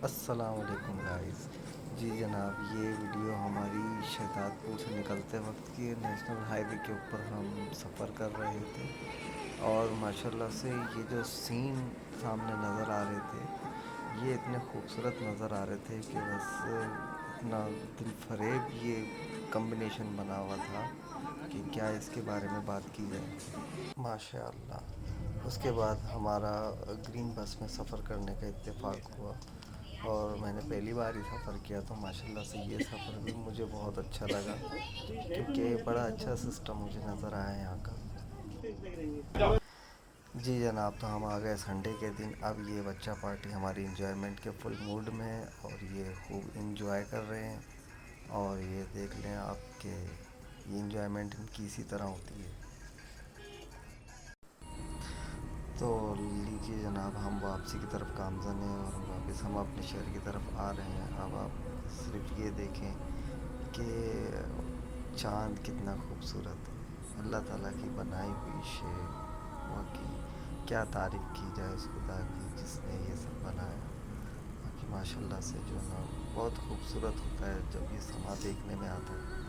السلام علیکم گائز. جی جناب، یہ ویڈیو ہماری شہزاد پور سے نکلتے وقت کی نیشنل ہائی وے کے اوپر ہم سفر کر رہے تھے، اور ماشاءاللہ سے یہ جو سین سامنے نظر آ رہے تھے یہ اتنے خوبصورت نظر آ رہے تھے کہ بس اتنا دل فریب یہ کمبینیشن بنا ہوا تھا کہ کیا اس کے بارے میں بات کی جائے. ماشاء اللہ. اس کے بعد ہمارا گرین بس میں سفر کرنے کا اتفاق ہوا، اور میں نے پہلی بار ہی سفر کیا تو ماشاء اللہ سے یہ سفر بھی مجھے بہت اچھا لگا، کیونکہ بڑا اچھا سسٹم مجھے نظر آیا یہاں کا. جی جناب، تو ہم آ گئے سنڈے کے دن. اب یہ بچہ پارٹی ہماری انجوائمنٹ کے فل موڈ میں ہے اور یہ خوب انجوائے کر رہے ہیں، اور یہ دیکھ لیں آپ کہ یہ انجوائمنٹ ان کی اسی طرح ہوتی ہے. تو لیجیے جناب، ہم واپسی کی طرف گامزن ہیں اور واپس ہم اپنے شہر کی طرف آ رہے ہیں. اب آپ صرف یہ دیکھیں کہ چاند کتنا خوبصورت ہے. اللہ تعالیٰ کی بنائی ہوئی شے، واقعی کیا تعریف کی جائے اس خدا کی جس نے یہ سب بنایا. باقی ماشاء اللہ سے جو ہے نا بہت خوبصورت ہوتا ہے جب یہ سما دیکھنے میں آتا ہے.